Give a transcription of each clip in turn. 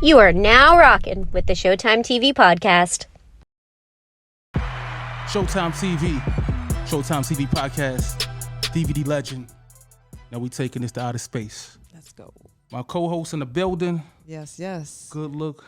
You are now rocking with the Sho-Timetv podcast. Sho-Timetv podcast, DVD legend. Now we taking this to outer space. Let's go. My co-host in the building. Yes. Good look,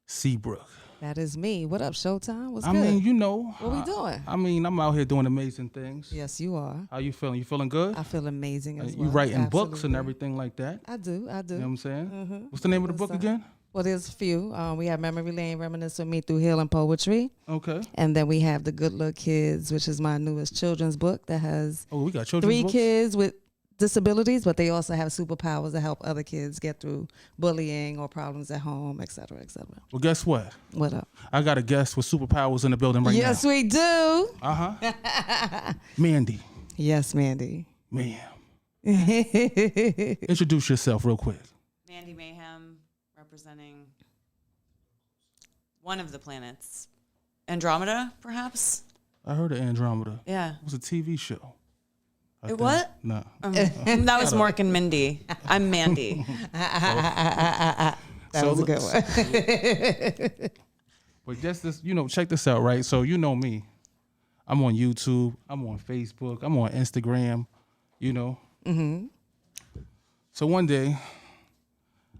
Seabrook. That is me. What up, Showtime? What's I good? mean, you know. What we doing? I'm out here doing amazing things. Yes, you are. How you feeling? You feeling good? I feel amazing as well. You writing Absolutely. books and everything like that? I do. You know what I'm saying? Mm-hmm. What's the name of the book again? Well, there's a few. We have Memory Lane, Reminisce with Me Through Healing Poetry. Okay. And then we have The Good Look Kids, which is my newest children's book that has we got children's 3 books? kids with disabilities, but they also have superpowers to help other kids get through bullying or problems at home, et cetera, et cetera. Well, guess what? What up? I got a guest with superpowers in the building right now. Yes, we do. Mandy. Yes, Mandy. Mayhem. Introduce yourself real quick. Mandy Mayhem, representing one of the planets. Andromeda, perhaps? I heard of Andromeda. Yeah. It was a TV show. What? No. That was Mork and Mindy. I'm Mandy. That was a good one. But just this, check this out, right? So you know me. I'm on YouTube. I'm on Facebook. I'm on Instagram, Mm-hmm. So one day,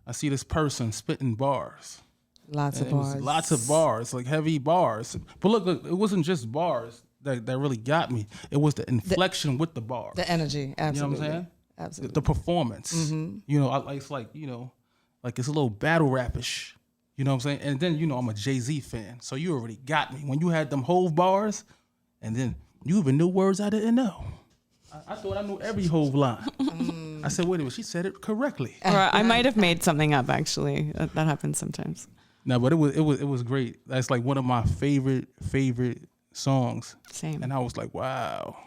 I see this person spitting bars. Lots of It was bars. lots of bars, like heavy bars. But look, it wasn't just bars that really got me. It was the inflection with the bars. The energy, absolutely. You know what I'm saying? Absolutely. The performance. Mm-hmm. It's like, like it's a little battle rapish. You know what I'm saying? And then, I'm a Jay-Z fan. So you already got me. When you had them Hove bars, and then you even knew words I didn't know. I thought I knew every Hove line. I said, wait a minute, she said it correctly. Or I might have made something up, actually. That happens sometimes. No, but it was great. That's like one of my favorite songs. Same. And I was like, wow.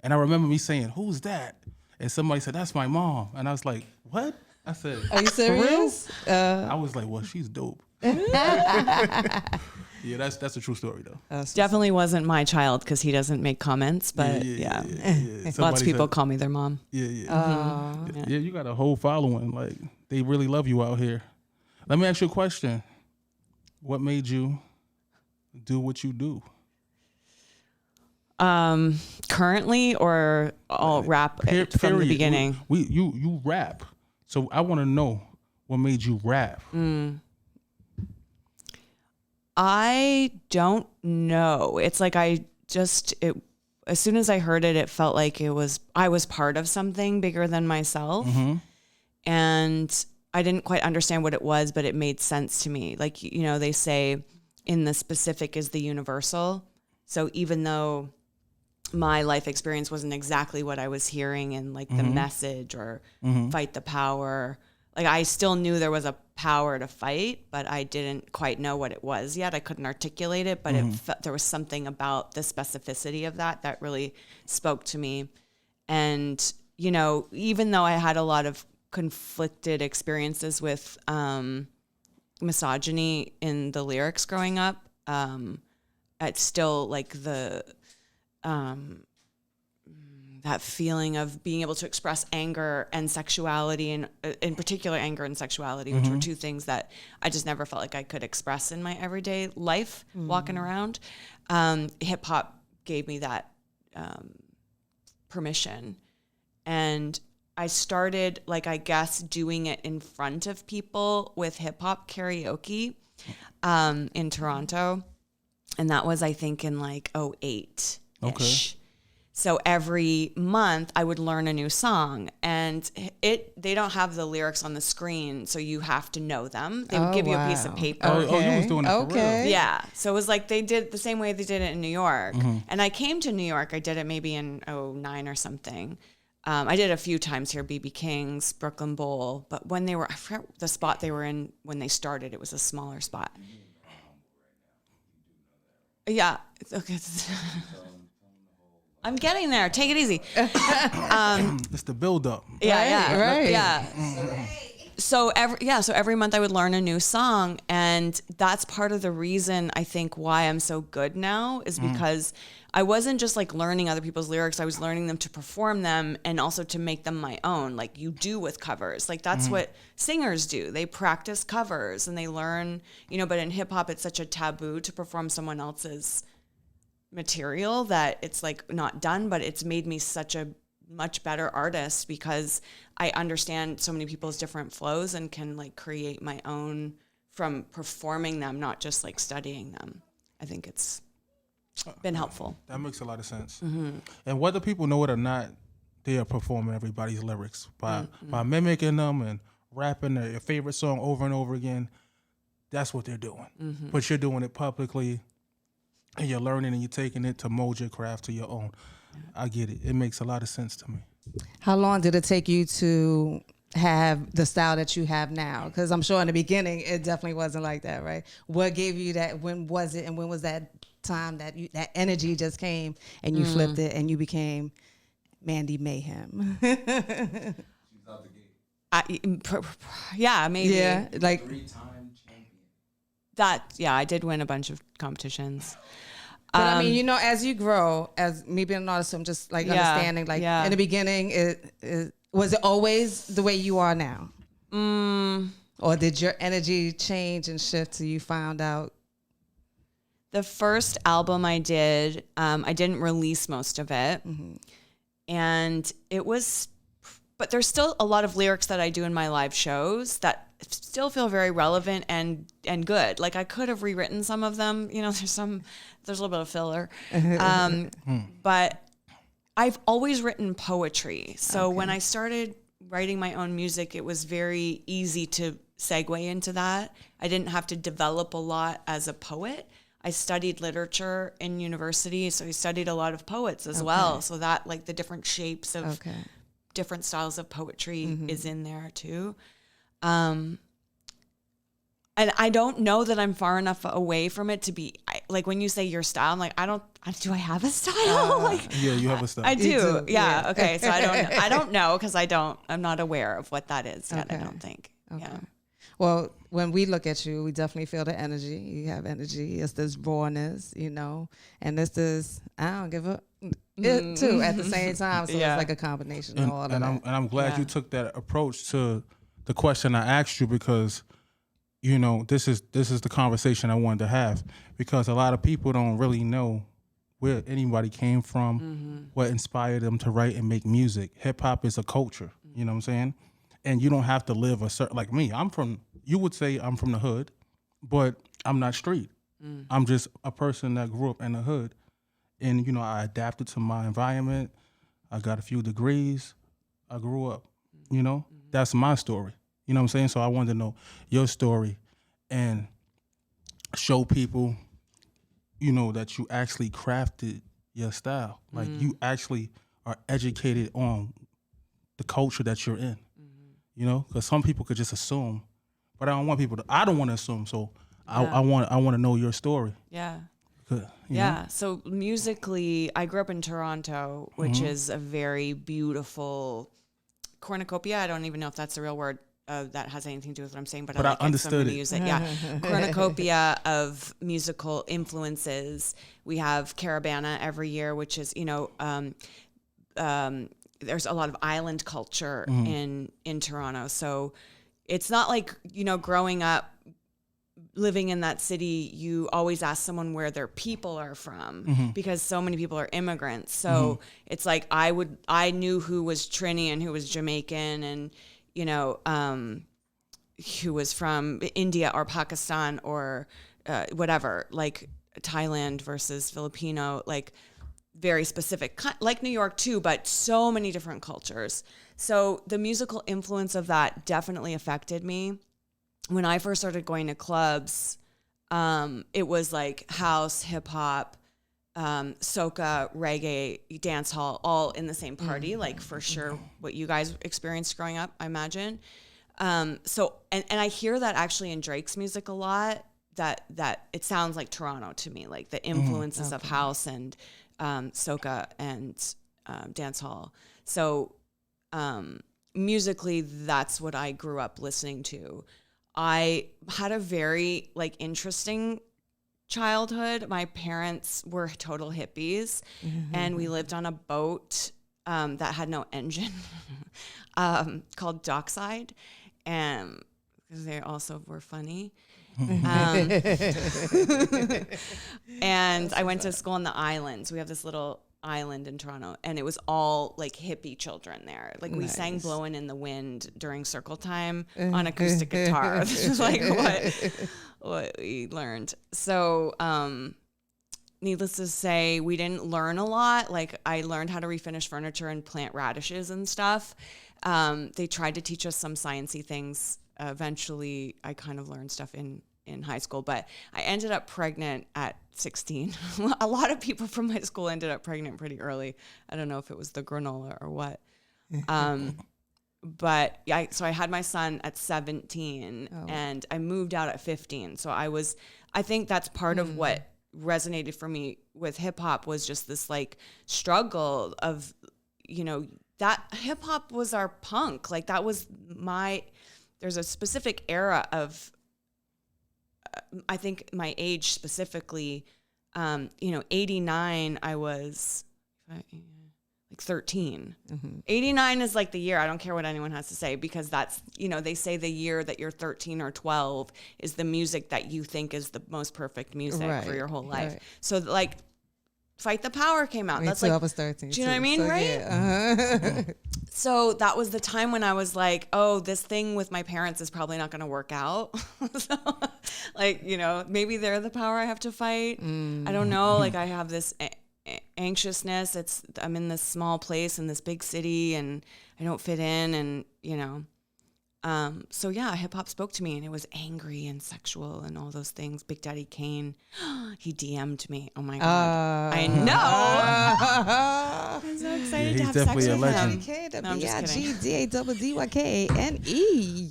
And I remember me saying, who's that? And somebody said, that's my mom. And I was like, what? I said, Are you serious? I was like, well, she's dope. Yeah, that's a true story though. Definitely wasn't my child because he doesn't make comments, but yeah. Lots of people call me their mom. Yeah, you got a whole following. Like, they really love you out here. Let me ask you a question. What made you do what you do? Currently, or I'll rap from the beginning? You rap. So I want to know what made you rap. I don't know. It's like as soon as I heard it, it felt like I was part of something bigger than myself. Mm-hmm. And I didn't quite understand what it was, but it made sense to me. Like, they say in the specific is the universal. So even though my life experience wasn't exactly what I was hearing in like the message or fight the power, like I still knew there was a power to fight, but I didn't quite know what it was yet. I couldn't articulate it, but there was something about the specificity of that really spoke to me. And, even though I had a lot of conflicted experiences with misogyny in the lyrics growing up, it's still like that feeling of being able to express anger and sexuality, and in particular anger and sexuality, which were two things that I just never felt like I could express in my everyday life walking around. Hip hop gave me that permission. And I started, doing it in front of people with hip hop karaoke in Toronto. And that was, I think, in 08-ish. Okay. So every month I would learn a new song, and they don't have the lyrics on the screen, so you have to know them. They would give you a piece of paper. Oh, you was doing it for real. Yeah. So it was like they did the same way they did it in New York. And I came to New York. I did it maybe in 2009 or something. I did a few times here, BB King's, Brooklyn Bowl. But when I forgot the spot they were in when they started, it was a smaller spot. Yeah. Okay. I'm getting there. Take it easy. It's the build up. Yeah. Right. Yeah. So every month I would learn a new song, and that's part of the reason I think why I'm so good now is because I wasn't just like learning other people's lyrics. I was learning them to perform them and also to make them my own, like you do with covers. Like that's what singers do. They practice covers and they learn, but in hip hop, it's such a taboo to perform someone else's material that it's like not done, but it's made me such a much better artist because I understand so many people's different flows and can like create my own from performing them, not just like studying them. I think it's been helpful. That makes a lot of sense. And whether people know it or not, they are performing everybody's lyrics by mimicking them and rapping their favorite song over and over again. That's what they're doing. But you're doing it publicly, and you're learning and you're taking it to mold your craft to your own. I get it. It makes a lot of sense to me. How long did it take you to have the style that you have now? Because I'm sure in the beginning it definitely wasn't like that, right? What gave you that? When was it? And when was that time that that energy just came and you flipped it and you became Mandy Mayhem? Yeah, maybe. Yeah, like 3-time champion. That. Yeah, I did win a bunch of competitions. But I mean, as you grow, as me being an artist, I'm just like understanding. Like in the beginning, was it always the way you are now, or did your energy change and shift till you found out? The first album I did, I didn't release most of it, and it was. But there's still a lot of lyrics that I do in my live shows that still feel very relevant and good. Like I could have rewritten some of them. There's a little bit of filler. But I've always written poetry. So when I started writing my own music, it was very easy to segue into that. I didn't have to develop a lot as a poet. I studied literature in university, so I studied a lot of poets as well. So that like the different shapes of different styles of poetry is in there too. And I don't know that I'm far enough away from it to be like when you say your style, I'm like, do I have a style? Yeah, you have a style. I do. Yeah. Okay. So I don't know because I'm not aware of what that is yet. I don't think. Okay. Yeah. Well, when we look at you, we definitely feel the energy. You have energy. It's this rawness, and it's this, I don't give up. It too at the same time. So it's like a combination of all of that. And I'm glad you took that approach to the question I asked you because, this is the conversation I wanted to have because a lot of people don't really know where anybody came from, what inspired them to write and make music. Hip hop is a culture, you know what I'm saying? And you don't have to live a certain, like me, you would say I'm from the hood, but I'm not street. I'm just a person that grew up in the hood. And, I adapted to my environment. I got a few degrees. I grew up, That's my story. You know what I'm saying? So I wanted to know your story and show people, that you actually crafted your style. Like you actually are educated on the culture that you're in, Because some people could just assume, but I don't want to assume. So I want to know your story. Yeah. Yeah. So musically, I grew up in Toronto, which is a very beautiful cornucopia. I don't even know if that's the real word that has anything to do with what I'm saying, but I understood it. Use it. Yeah. Cornucopia of musical influences. We have Caravana every year, which is, there's a lot of island culture in Toronto. So it's not like, growing up, living in that city, you always ask someone where their people are from because so many people are immigrants. So it's like I knew who was Trini and who was Jamaican and, who was from India or Pakistan or whatever, like Thailand versus Filipino, like very specific, like New York too, but so many different cultures. So the musical influence of that definitely affected me. When I first started going to clubs, it was like house, hip hop, soca, reggae, dance hall, all in the same party, like for sure what you guys experienced growing up, I imagine. So I hear that actually in Drake's music a lot, that it sounds like Toronto to me, like the influences of house and soca and dance hall. So musically, that's what I grew up listening to. I had a very like interesting childhood. My parents were total hippies, and we lived on a boat that had no engine called Dockside, and they also were funny. And I went to school on the islands. We have this little island in Toronto, and it was all like hippie children there. Like we sang Blowin' in the Wind during circle time on acoustic guitar. This is like what we learned. So needless to say, we didn't learn a lot. Like I learned how to refinish furniture and plant radishes and stuff. They tried to teach us some sciencey things. Eventually I kind of learned stuff in high school, but I ended up pregnant at 16. A lot of people from my school ended up pregnant pretty early. I don't know if it was the granola or what. But so I had my son at 17 and I moved out at 15. So I think that's part of what resonated for me with hip hop was just this like struggle of, that hip hop was our punk. Like that was there's a specific era of, I think my age specifically, 89, I was like 13. 89 is like the year. I don't care what anyone has to say because that's, they say the year that you're 13 or 12 is the music that you think is the most perfect music for your whole life. Right. So like Fight the Power came out. That's like, I was 13. Do you know what I mean? So, right? Yeah. So that was the time when I was like, oh, this thing with my parents is probably not going to work out. So, like, maybe they're the power I have to fight. I don't know. Like I have this anxiousness. I'm in this small place in this big city and I don't fit in and, so yeah, hip hop spoke to me and it was angry and sexual and all those things. Big Daddy Kane, he DM'd me. Oh my God. I know. I'm so excited to have sex with him. No, I'm just kidding. DADDYKANE.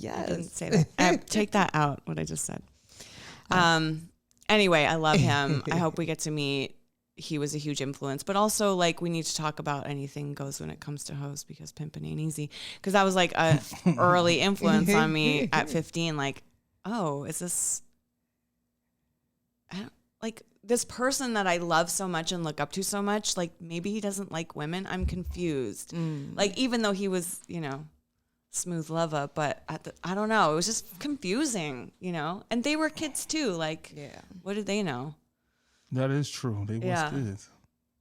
Yes. I didn't say that. Take that out, what I just said. Anyway, I love him. I hope we get to meet. He was a huge influence, but also like we need to talk about anything goes when it comes to hoes because pimping ain't easy. Because that was like a early influence on me at 15. Like, oh, is this like this person that I love so much and look up to so much? Like maybe he doesn't like women. I'm confused. Like even though he was, smooth lover, but I don't know. It was just confusing, And they were kids too. Like, what did they know? That is true. They was kids.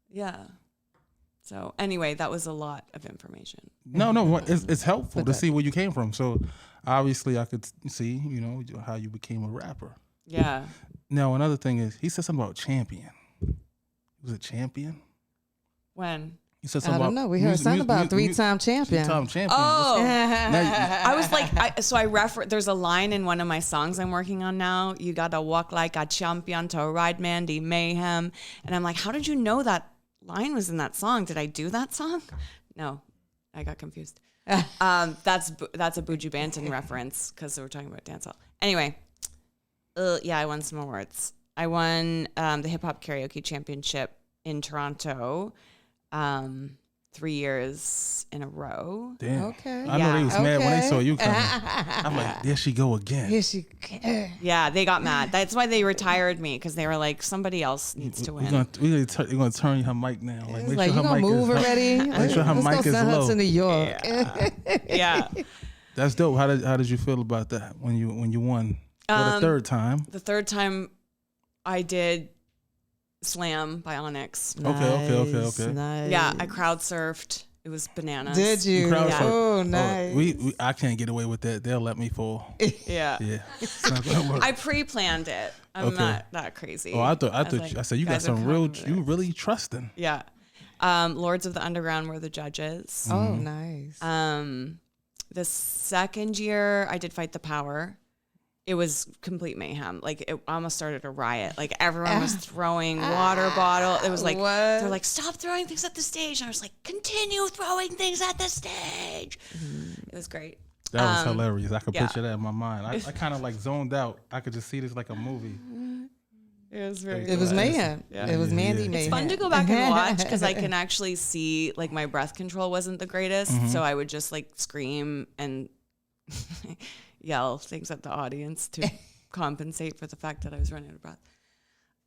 Yeah. So anyway, that was a lot of information. No, it's helpful to see where you came from. So obviously I could see, how you became a rapper. Yeah. Now another thing is he said something about champion. He was a champion? When? He said something I don't know. We heard something about three-time champion. Three-time champion. Oh. I was like, there's a line in one of my songs I'm working on now. You gotta walk like a champion to ride Mandy Mayhem. And I'm like, how did you know that line was in that song? Did I do that song? No, I got confused. That's a Buju Banton reference because we're talking about dancehall. Anyway, I won some awards. I won the Hip Hop Karaoke Championship in Toronto. 3 years in a row. Damn. Okay. I know they was mad when they saw you coming. I'm like, there she go again. Here she Yeah, they got mad. That's why they retired me because they were like, somebody else needs to win. We're gonna turn her mic now. Like, make like sure you her gonna mic move already. Make sure her mic is low. To New York. Yeah. That's dope. How did you feel about that when you won for the third time? The third time, I did Slam by Onyx. Okay. Nice. Yeah, I crowd surfed. It was bananas. Did you? Yeah. Oh, nice. I can't get away with that. They'll let me fall. Yeah. It's not gonna work. I pre-planned it. I'm not that crazy. Oh, I said you got some real. You really trusting. Yeah. Lords of the Underground were the judges. Oh, nice. The second year I did Fight the Power. It was complete mayhem. Like it almost started a riot. Like everyone was throwing water bottle. It was like they're like, stop throwing things at the stage. And I was like, continue throwing things at the stage. It was great. That was hilarious. I could picture that in my mind. I kind of like zoned out. I could just see this like a movie. It was very It was mayhem. Yeah. It was Mandy Mayhem. It's fun to go back and watch because I can actually see like my breath control wasn't the greatest. So I would just like scream and yell things at the audience to compensate for the fact that I was running out of breath.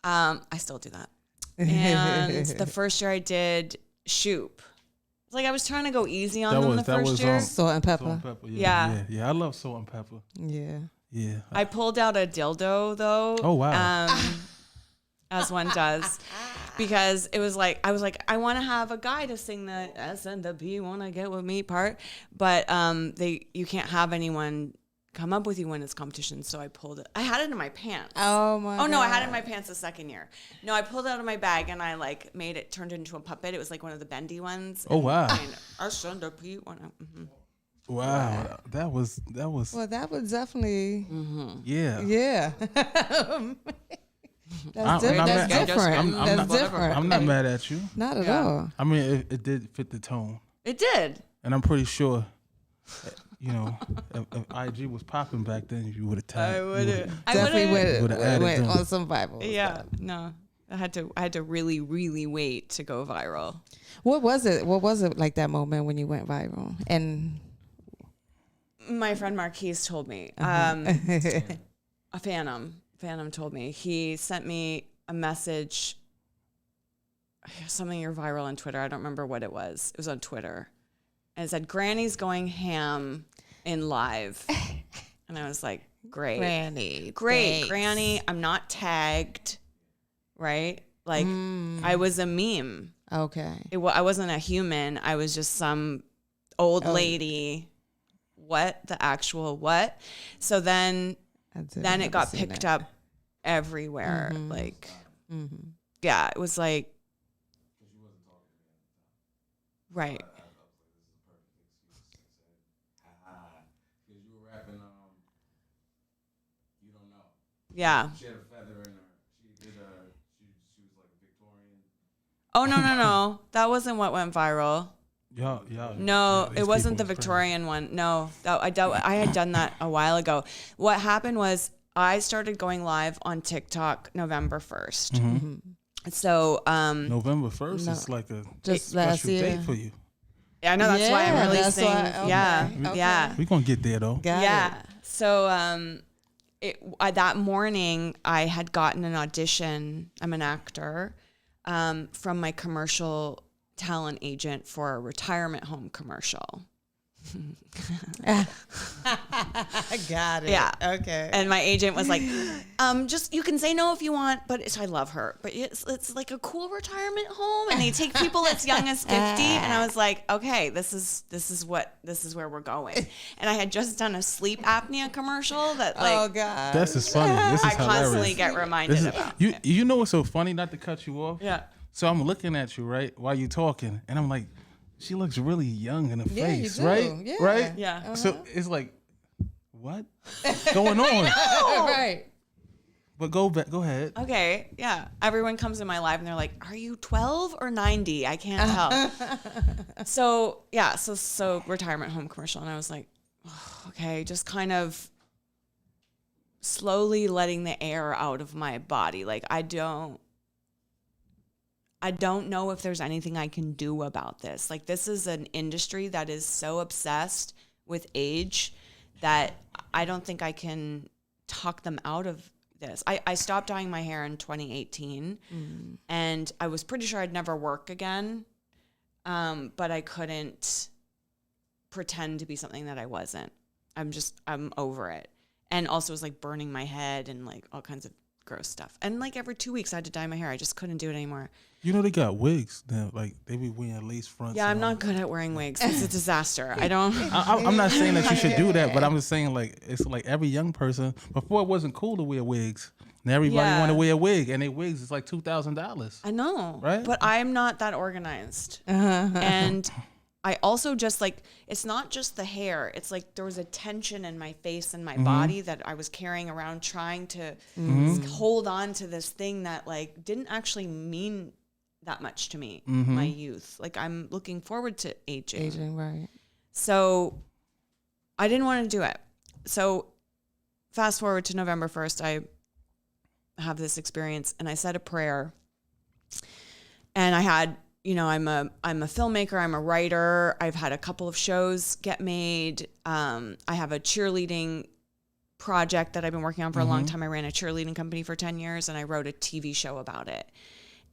I still do that. And the first year I did Shoop. Like I was trying to go easy on them the first year. Salt and pepper. Salt and pepper. Yeah. I love salt and pepper. Yeah. Yeah. I pulled out a dildo though. Oh wow. As one does. Because it was like, I was like, I want to have a guy to sing the S and the P wanna get with me part. But you can't have anyone come up with you when it's competition. So I pulled it. I had it in my pants. Oh my God. No, I had it in my pants the second year. No, I pulled it out of my bag and I like made it, turned it into a puppet. It was like one of the bendy ones. Oh wow. S and the P wanna. Wow. That was. Well, that was definitely. Yeah. Yeah. That's I'm not different. mad- That's different. I'm not mad at you. Not at all. I mean, it did fit the tone, It did. and I'm pretty sure. You know, if IG was popping back then, you would have tagged. I would've. Definitely Would've added went them. on some Bible. Yeah, no. I had to really, really wait to go viral. What was it? What was it like that moment when you went viral? And My friend Marquise told me. A Phantom told me. He sent me a message. Something you're viral on Twitter. I don't remember what it was. It was on Twitter. And it said, Granny's going ham in live. And I was like, great. Granny. Great, thanks. Granny. I'm not tagged, right? Like, I was a meme. Okay. I wasn't a human. I was just some old lady. What? The actual what? So then it got picked up everywhere. Like, yeah, it was like, right. Yeah. She had a feather in her. She was like a Victorian. Oh, no. That wasn't what went viral. Yeah. No, it wasn't the Victorian one. No, I had done that a while ago. What happened was I started going live on TikTok November 1st. So November 1st is like a Just last special year. date for you. I know that's why I'm really that's saying, why- okay, yeah. We're going to get there, though. Got it. So that morning I had gotten an audition. I'm an actor from my commercial talent agent for a retirement home commercial. I got it. Yeah. Okay. And my agent was like, just, you can say no if you want, but I love her, but it's like a cool retirement home and they take people as young as 50. And I was like, okay, this is where we're going. And I had just done a sleep apnea commercial that like, oh God. This is funny. This is I constantly hilarious. get reminded about. You know what's so funny? Not to cut you off. Yeah. So I'm looking at you, right, while you're talking, and I'm like, she looks really young in the Yeah, you face, do. right? Yeah. Right? Yeah. So it's like, what going on? Right. But go ahead. Okay, yeah. Everyone comes in my live and they're like, "Are you 12 or 90?" I can't tell. So yeah, so retirement home commercial, and I was like, oh, okay, just kind of slowly letting the air out of my body. Like I don't know if there's anything I can do about this. Like this is an industry that is so obsessed with age that I don't think I can talk them out of this. I stopped dyeing my hair in 2018 and I was pretty sure I'd never work again. But I couldn't pretend to be something that I wasn't. I'm over it. And also it was like burning my head and like all kinds of gross stuff. And like every 2 weeks I had to dye my hair. I just couldn't do it anymore. You know they got wigs now, like they be wearing lace fronts. Yeah, I'm and all not good at wearing wigs. It's a disaster. I don't. I'm not saying that you should do that, but I'm just saying like it's like every young person. Before it wasn't cool to wear wigs. Now everybody want to wear a wig, and their wigs is like $2,000. I know, Right? But I'm not that organized, and I also just like it's not just the hair. It's like there was a tension in my face and my body that I was carrying around, trying to hold on to this thing that like didn't actually mean that much to me, my youth. Like I'm looking forward to aging. Right. So I didn't want to do it. So fast forward to November 1st, I have this experience. And I said a prayer, and I had, you know, I'm a filmmaker, I'm a writer. I've had a couple of shows get made. I have a cheerleading project that I've been working on for a long time. I ran a cheerleading company for 10 years, and I wrote a TV show about it,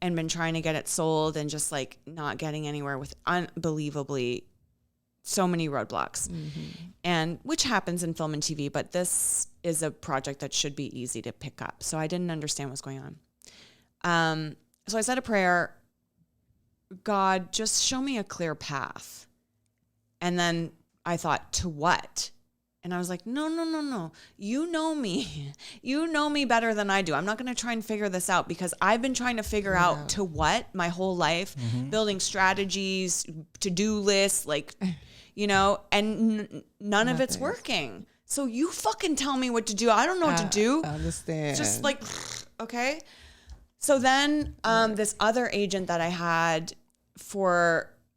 and been trying to get it sold, and just like not getting anywhere with unbelievably so many roadblocks, and which happens in film and TV, but this is a project that should be easy to pick up. So I didn't understand what's going on. So I said a prayer, God, just show me a clear path. And then I thought, to what? And I was like, no. You know me. You know me better than I do. I'm not going to try and figure this out, because I've been trying to figure out to what my whole life, building strategies, to-do lists, like, you know, and none of it's working. So you fucking tell me what to do. I don't know what to do. I understand. Just like, okay. So then this other agent that I had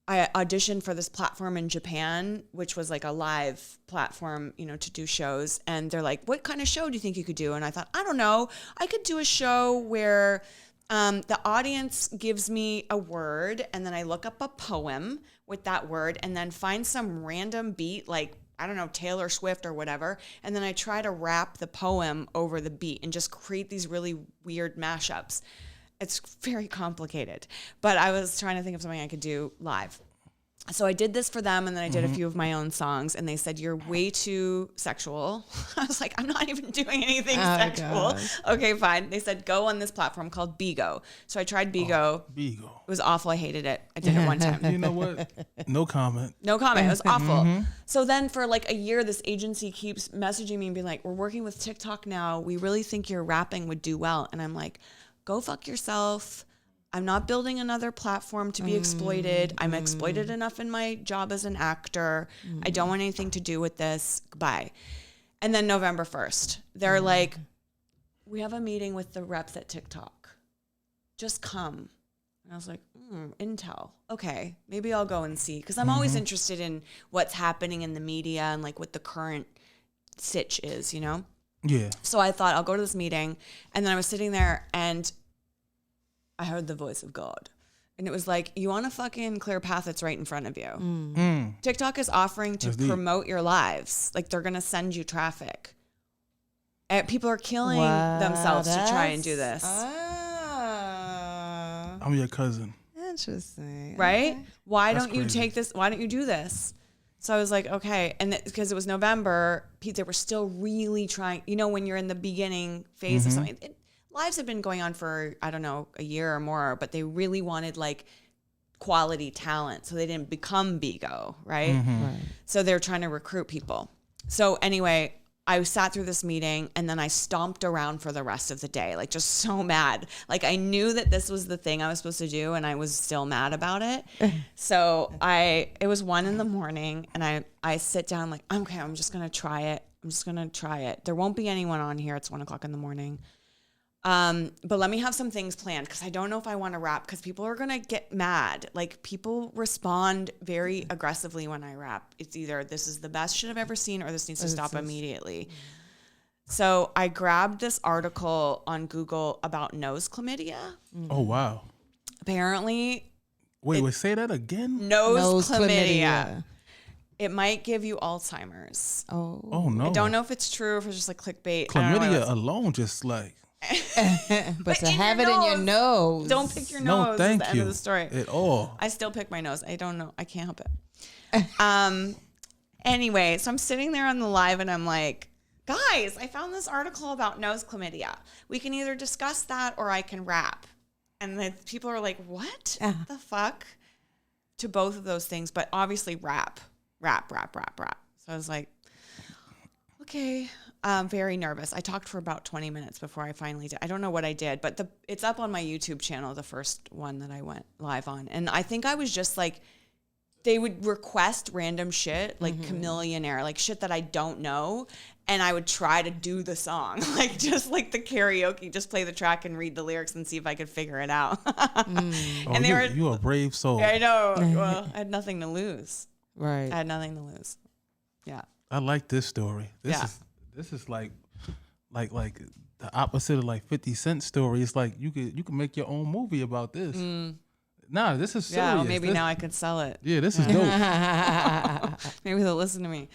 I auditioned for this platform in Japan, which was like a live platform, you know, to do shows. And they're like, what kind of show do you think you could do? And I thought, I don't know. I could do a show where the audience gives me a word, and then I look up a poem with that word, and then find some random beat, like, I don't know, Taylor Swift or whatever. And then I try to rap the poem over the beat and just create these really weird mashups. It's very complicated, but I was trying to think of something I could do live. So I did this for them, and then I did a few of my own songs, and they said, you're way too sexual. I was like, I'm not even doing anything sexual. Gosh. Okay, fine. They said, go on this platform called Bigo. So I tried Bigo. Bigo. It was awful. I hated it. I did it one time. You know what? No comment. No comment. It was awful. So then for like a year, this agency keeps messaging me and being like, we're working with TikTok now. We really think your rapping would do well. And I'm like, go fuck yourself. I'm not building another platform to be exploited. I'm exploited enough in my job as an actor. I don't want anything to do with this. Goodbye. And then November 1st, they're like, we have a meeting with the reps at TikTok. Just come. And I was like, intel. Okay, maybe I'll go and see. Because I'm always interested in what's happening in the media and like what the current sitch is, you know? Yeah. So I thought I'll go to this meeting. And then I was sitting there, and I heard the voice of God. And it was like, you want a fucking clear path that's right in front of you. TikTok is offering to promote your lives. Like, they're going to send you traffic. And people are killing themselves to try and do this. I'm your cousin. Interesting. Right? Okay. Why That's don't you crazy. take this? Why don't you do this? So I was like, okay. And because it was November, they were still really trying, you know, when you're in the beginning phase of something. Lives have been going on for, I don't know, a year or more, but they really wanted like quality talent. So they didn't become Bigo, right? So they're trying to recruit people. So anyway, I sat through this meeting, and then I stomped around for the rest of the day, like just so mad. Like I knew that this was the thing I was supposed to do, and I was still mad about it. So it was 1 a.m, and I sit down like, okay, I'm just going to try it. I'm just going to try it. There won't be anyone on here. It's 1 o'clock in the morning. But let me have some things planned, because I don't know if I want to rap, because people are going to get mad. Like, people respond very aggressively when I rap. It's either this is the best shit I've ever seen, or this needs to stop immediately. So I grabbed this article on Google about nose chlamydia. Oh, wow. Apparently. Wait, say that again? Nose chlamydia. It might give you Alzheimer's. Oh, no. I don't know if it's true, or if it's just like clickbait. Chlamydia alone just like... but to have it in your nose. Don't pick your nose. No, thank is the you. end of the story. At all. I still pick my nose. I don't know. I can't help it. Anyway, so I'm sitting there on the live, and I'm like, guys, I found this article about nose chlamydia. We can either discuss that, or I can rap. And the people are like, what the fuck? To both of those things, but obviously rap. So I was like, okay. Very nervous. I talked for about 20 minutes before I finally did. I don't know what I did, but it's up on my YouTube channel, the first one that I went live on. And I think I was just like, they would request random shit, like Chameleonaire, like shit that I don't know. And I would try to do the song, like just like the karaoke, just play the track and read the lyrics and see if I could figure it out. And you're a brave soul. I know. Well, I had nothing to lose. Right. I had nothing to lose. Yeah. I like this story. This is like the opposite of like 50 Cent story. It's like you could make your own movie about this. Nah, this is serious. Yeah, well, maybe now I could sell it. Yeah, this is dope. Maybe they'll listen to me.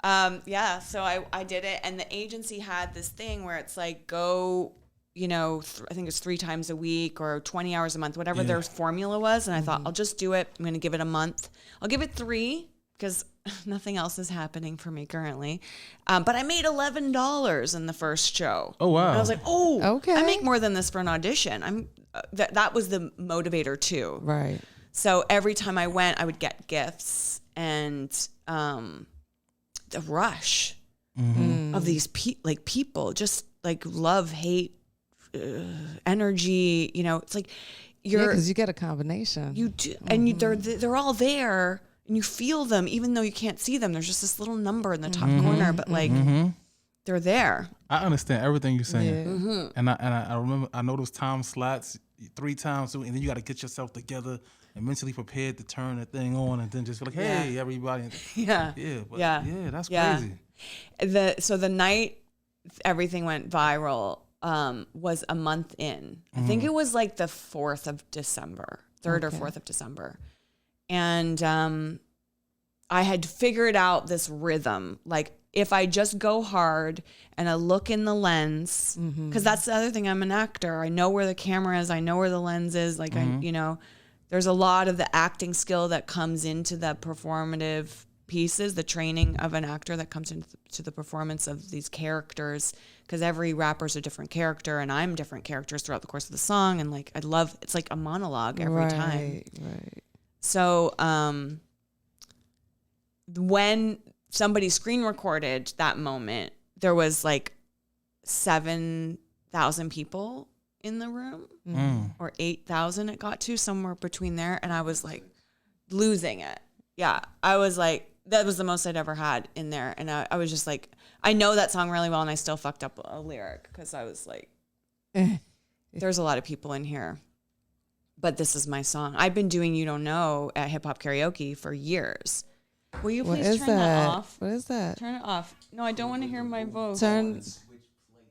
Yeah, so I did it, and the agency had this thing where it's like go, I think it's 3 times a week or 20 hours a month, whatever their formula was. And I thought, I'll just do it. I'm going to give it a month. I'll give it 3 because nothing else is happening for me currently. But I made $11 in the first show. Oh, wow. And I was like, Okay. I make more than this for an audition. That was the motivator too. Right. So every time I went, I would get gifts and the rush of these people, just like love, hate, energy. It's like because you get a combination. You do, and they're all there, and you feel them, even though you can't see them. There's just this little number in the top corner, but they're there. I understand everything you're saying, Yeah. and I remember I know those time slots 3 times, and then you got to get yourself together and mentally prepared to turn the thing on, and then just be like, hey, everybody. Yeah, that's crazy. So the night everything went viral was a month in. I think it was like the 4th of December, 3rd or 4th of December, and I had figured out this rhythm, like. If I just go hard and I look in the lens, because that's the other thing, I'm an actor. I know where the camera is. I know where the lens is. Like, there's a lot of the acting skill that comes into the performative pieces, the training of an actor that comes into the performance of these characters, because every rapper's a different character and I'm different characters throughout the course of the song. And like, it's like a monologue every time. Right. So when somebody screen recorded that moment, there was like 7,000 people in the room or 8,000 it got to, somewhere between there. And I was like losing it. Yeah. I was like, that was the most I'd ever had in there. And I was just like, I know that song really well. And I still fucked up a lyric because I was like, there's a lot of people in here, but this is my song. I've been doing You Don't Know at Hip Hop Karaoke for years. Will you please turn that off? What is that? Turn it off. No, I don't want to hear my voice.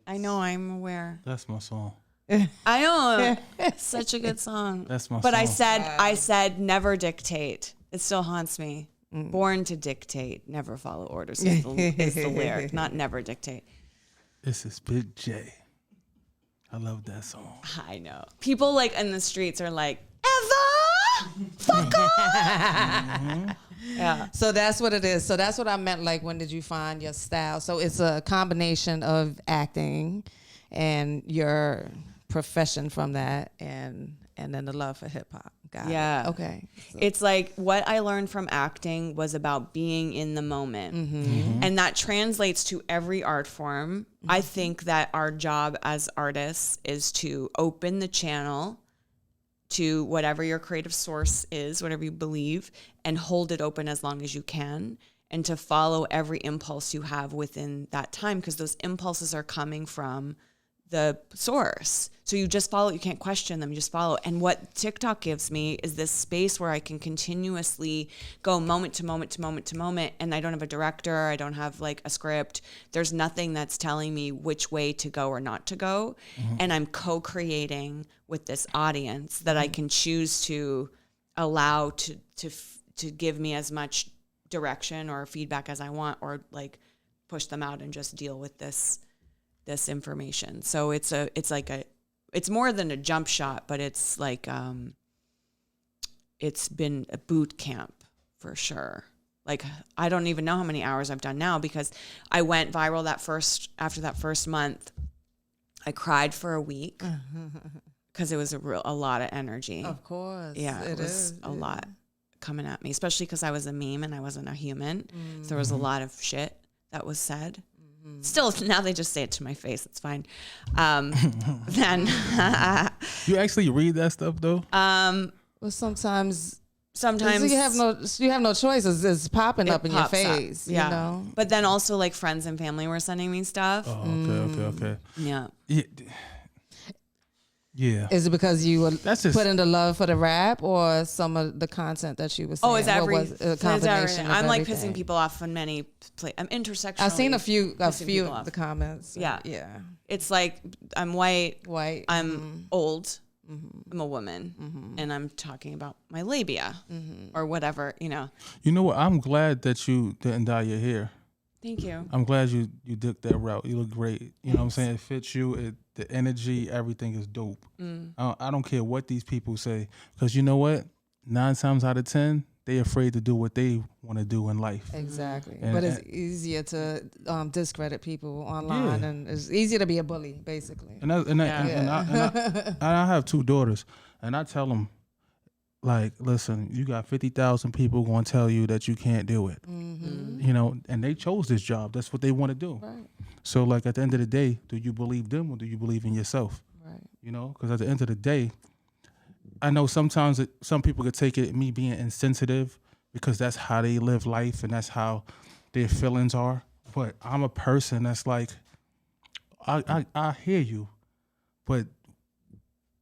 I know, I'm aware. That's my song. I know. Such a good song. That's my But song. I said never dictate. It still haunts me. Born to dictate, never follow orders is the lyric, not never dictate. This is Big J. I love that song. I know. People like in the streets are like, ever? Fuck off! Yeah. So that's what it is. So that's what I meant. Like, when did you find your style? So it's a combination of acting and your profession from that, and then the love for hip hop. Got it. Okay. So. It's like what I learned from acting was about being in the moment. And that translates to every art form. I think that our job as artists is to open the channel to whatever your creative source is, whatever you believe, and hold it open as long as you can, and to follow every impulse you have within that time, because those impulses are coming from the source. So you just follow, you can't question them, you just follow. And what TikTok gives me is this space where I can continuously go moment to moment to moment to moment, and I don't have a director, I don't have like a script. There's nothing that's telling me which way to go or not to go. And I'm co-creating with this audience that I can choose to allow to give me as much direction or feedback as I want, or like push them out and just deal with this information. So it's more than a jump shot, but it's like it's been a boot camp for sure. Like, I don't even know how many hours I've done now, because I went viral after that first month. I cried for a week because it was a lot of energy. Of course. Yeah, it was a lot coming at me, especially because I was a meme and I wasn't a human. So there was a lot of shit that was said. Still, now they just say it to my face. It's fine. Then You actually read that stuff though? Well, sometimes you have no choice. It's popping up in your face. Yeah. You know? But then also, like, friends and family were sending me stuff. Oh, okay. Yeah. Yeah. Is it because you were That's just- putting the love for the rap, or some of the content that you were saying? Oh, it's What was a combination of I'm like everything? pissing people off on many. I'm intersectional. I've seen a few people of off. the comments. Yeah. Yeah. It's like I'm white. White. I'm old. I'm a woman, and I'm talking about my labia or whatever. You know. You know what? I'm glad that you didn't dye your hair. Thank you. I'm glad you took that route. You look great. You know what I'm saying? It fits you. The energy, everything is dope. I don't care what these people say, because you know what? 9 times out of 10, they afraid to do what they want to do in life. Exactly. And- But it's easier to discredit people online, and it's easier to be a bully, basically. And I have 2 daughters, and I tell them, like, listen, you got 50,000 people going to tell you that you can't do it. You know, and they chose this job. That's what they want to do. Right. So, like, at the end of the day, do you believe them or do you believe in yourself? Right. You know, because at the end of the day, I know sometimes some people could take it me being insensitive because that's how they live life and that's how their feelings are. But I'm a person that's like, I hear you, but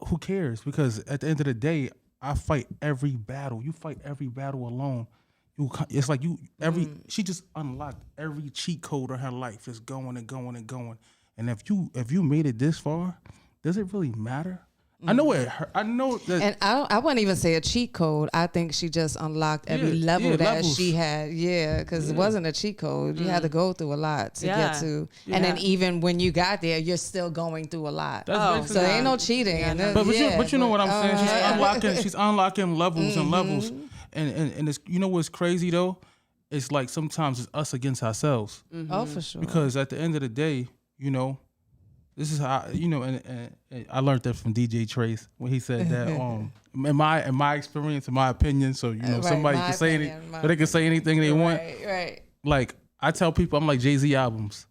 who cares? Because at the end of the day, I fight every battle. You fight every battle alone. It's like she just unlocked every cheat code of her life. It's going and going and going. And if you made it this far, does it really matter? I know it hurt. I know that. And I wouldn't even say a cheat code. I think she just unlocked every level that levels. she had. Yeah, because it wasn't a cheat code. You had to go through a lot to get to. And then even when you got there, you're still going through a lot. That's So ain't no cheating. Yeah, And But you know what I'm saying? She's unlocking levels and levels. Mm-hmm. And it's, you know what's crazy though? It's like sometimes it's us against ourselves. Oh, for sure. Because at the end of the day, you know, this is how, you know, and I learned that from DJ Trace when he said that in my experience, in my opinion. So, you know, Right, somebody my can say opinion, anything, my but they can say anything they want. Right. Like I tell people, I'm like Jay-Z albums.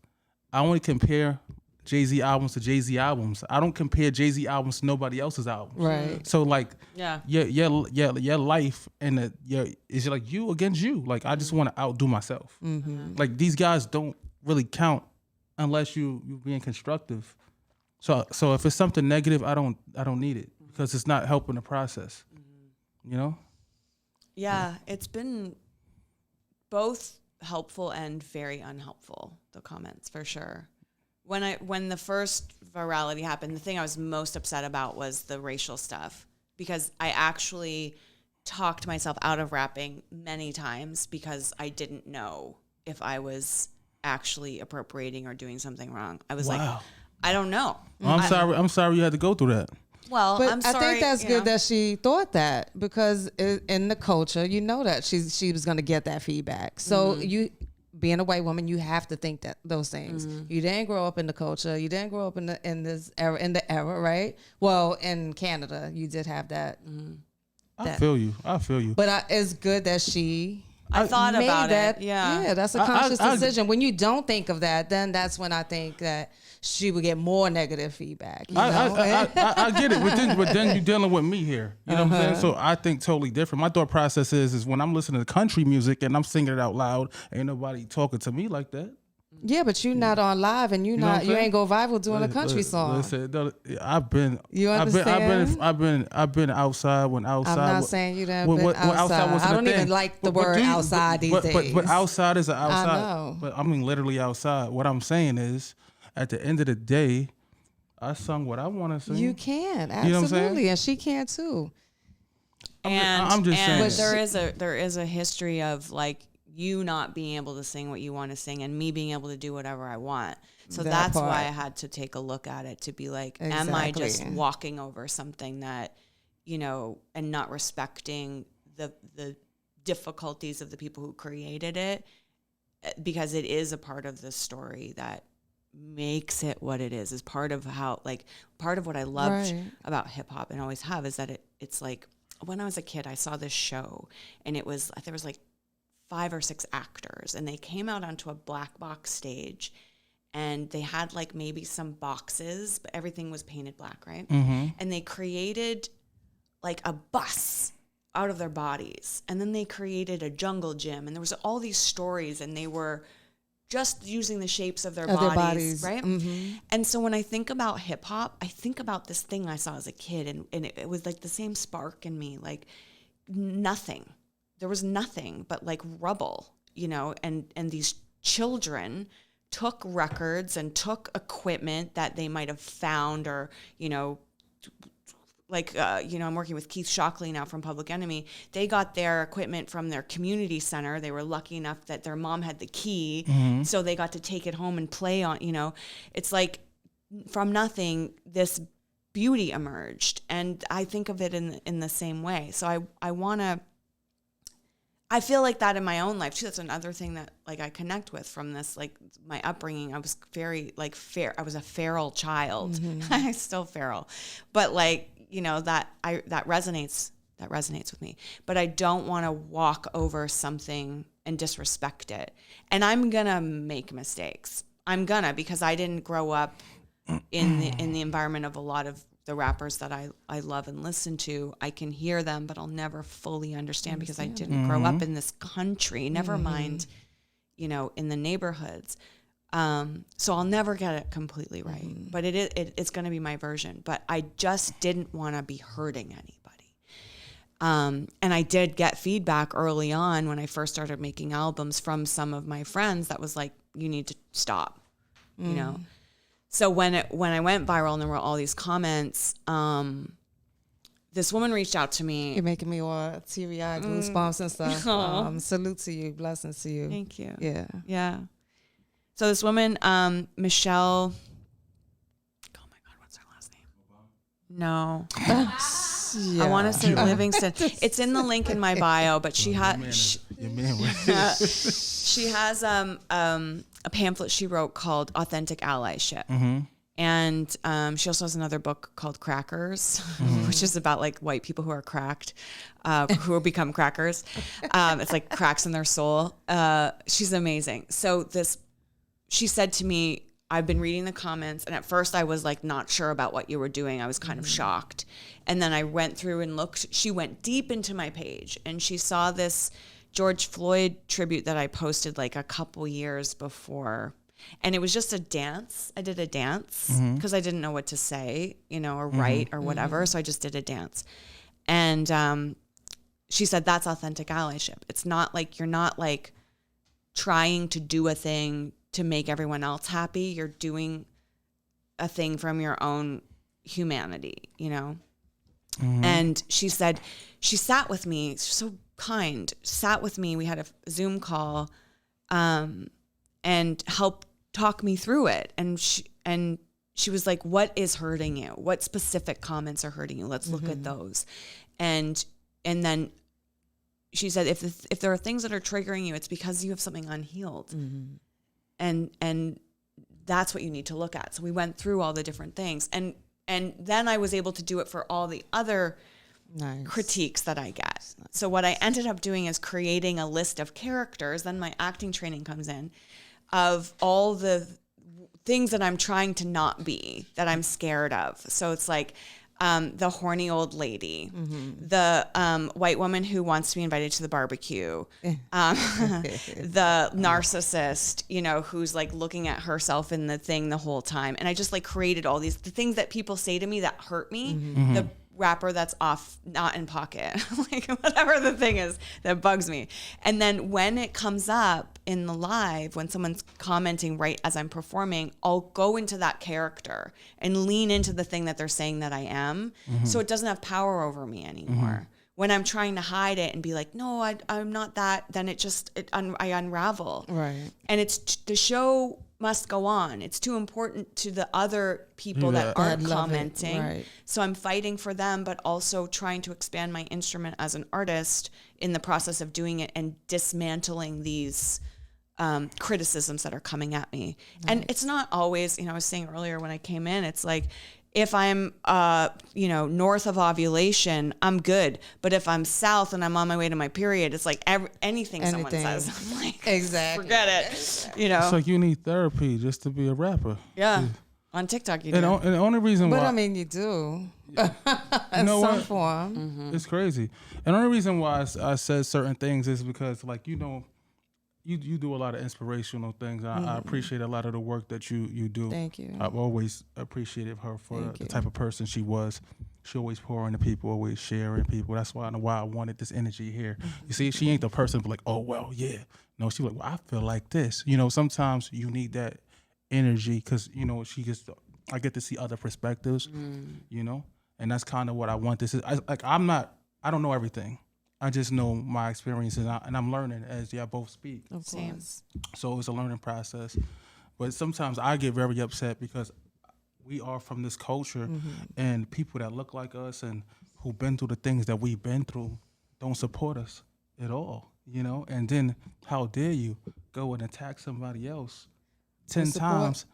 I only compare Jay-Z albums to Jay-Z albums. I don't compare Jay-Z albums to nobody else's albums. Right. So like, Yeah. your life and it's like you against you. Like I just want to outdo myself. Like these guys don't really count unless you being constructive. So if it's something negative, I don't need it because it's not helping the process. You know? Yeah, it's been both helpful and very unhelpful, the comments, for sure. When the first virality happened, the thing I was most upset about was the racial stuff, because I actually talked myself out of rapping many times because I didn't know if I was actually appropriating or doing something wrong. I was like, I don't know. Well, I'm sorry you had to go through that. Well, But I'm sorry. I think that's you good know. that she thought that, because in the culture, you know that she was going to get that feedback. So you, being a white woman, you have to think that those things. You didn't grow up in the culture. You didn't grow up in the era, right? Well, in Canada, you did have that. I feel you. But it's good that she. I thought made about that. it. Yeah. That's a conscious decision. When you don't think of that, then that's when I think that she would get more negative feedback. You know? I get it, but then you're dealing with me here. You know what I'm saying? So I think totally different. My thought process is when I'm listening to country music and I'm singing it out loud, ain't nobody talking to me like that. Yeah, but you're not on live, and you ain't go viral doing a country song. Listen, I've been. You understand? I've been outside when outside. I'm not saying you done been outside. I don't even like the word outside these days. But outside is an outside. I know. But I mean literally outside. What I'm saying is, at the end of the day, I sung what I want to sing. You can, You know what I'm saying? absolutely, and she can too. I'm just saying. there is a history of like you not being able to sing what you want to sing and me being able to do whatever I want. So that's why I had to take a look at it to be like, am I just walking over something that, you know, and not respecting the difficulties of the people who created it, because it is a part of the story that makes it what it is part of how, like, part of what I loved about hip hop and always have is that it's like, when I was a kid, I saw this show and there was like 5 or 6 actors, and they came out onto a black box stage, and they had like maybe some boxes, but everything was painted black, right? And they created like a bus out of their bodies, and then they created a jungle gym, and there was all these stories, and they were just using the shapes of their Of their bodies, bodies. right? Mm-hmm. And so when I think about hip hop, I think about this thing I saw as a kid, and it was like the same spark in me, like nothing. There was nothing but like rubble, you know, and these children took records and took equipment that they might have found, or, you know, like, you know, I'm working with Keith Shockley now from Public Enemy. They got their equipment from their community center. They were lucky enough that their mom had the key, so they got to take it home and play on, you know. It's like from nothing, this beauty emerged. And I think of it in the same way. So I feel like that in my own life too. That's another thing that like I connect with from this, like my upbringing. I was very like I was a feral child. I'm still feral, but like, you know, that resonates with me. But I don't want to walk over something and disrespect it. And I'm gonna make mistakes. Because I didn't grow up in the environment of a lot of the rappers that I love and listen to. I can hear them, but I'll never fully understand because I didn't grow up in this country, never mind, you know, in the neighborhoods. So I'll never get it completely right, but it's going to be my version. But I just didn't want to be hurting anybody. And I did get feedback early on when I first started making albums from some of my friends that was like, you need to stop, you know? So when I went viral and there were all these comments, this woman reached out to me. You're making me all teary-eyed, goosebumps and stuff. Salute to you. Blessings to you. Thank you. Yeah. Yeah. So this woman, Michelle, oh my God, what's her last name? No. Yeah. I want to say Livingston. It's in the link in my bio, but she has she has a pamphlet she wrote called Authentic Allyship. And she also has another book called Crackers, which is about like white people who are cracked, who will become crackers. It's like cracks in their soul. She's amazing. So she said to me, I've been reading the comments, and at first I was like not sure about what you were doing. I was kind of shocked. And then I went through and looked. She went deep into my page, and she saw this George Floyd tribute that I posted like a couple years before. And it was just a dance. I did a dance because I didn't know what to say, you know, or write or whatever. So I just did a dance. And she said, that's authentic allyship. It's not like, you're not like trying to do a thing to make everyone else happy. You're doing a thing from your own humanity, you know? And she said, she sat with me, so kind, sat with me. We had a Zoom call and helped talk me through it. And she was like, what is hurting you? What specific comments are hurting you? Let's look at those. And then she said, if there are things that are triggering you, it's because you have something unhealed. And that's what you need to look at. So we went through all the different things. And then I was able to do it for all the other critiques that I get. So what I ended up doing is creating a list of characters. Then my acting training comes in of all the things that I'm trying to not be, that I'm scared of. So it's like the horny old lady, the white woman who wants to be invited to the barbecue, the narcissist, you know, who's like looking at herself in the thing the whole time. And I just like created all the things that people say to me that hurt me. The rapper that's off, not in pocket, like whatever the thing is that bugs me. And then when it comes up in the live, when someone's commenting right as I'm performing, I'll go into that character and lean into the thing that they're saying that I am. So it doesn't have power over me anymore. When I'm trying to hide it and be like, no, I'm not that, then I unravel. Right. And the show must go on. It's too important to the other people that aren't commenting. Right. So I'm fighting for them, but also trying to expand my instrument as an artist in the process of doing it and dismantling these criticisms that are coming at me. Nice. And it's not always, you know, I was saying earlier when I came in, it's like, if I'm, north of ovulation, I'm good. But if I'm south and I'm on my way to my period, it's like anything someone says, I'm like, exactly, forget it. You know, it's like you need therapy just to be a rapper. Yeah, on TikTok you do. And the only reason why, but I mean, you do in some form. It's crazy. And the only reason why I said certain things is because, like, you know, you do a lot of inspirational things. I appreciate a lot of the work that you do. Thank you. I've always appreciated her for the type of person she was. She always pouring into people, always sharing people. That's why I wanted this energy here. You see, she ain't the person like, oh well, yeah. No, she like, well, I feel like this. Sometimes you need that energy because I get to see other perspectives. And that's kind of what I want. I don't know everything. I just know my experiences, and I'm learning as y'all both speak. Of course. So it's a learning process. But sometimes I get very upset because we are from this culture, and people that look like us and who've been through the things that we've been through don't support us at all, And then how dare you go and attack somebody else 10 times?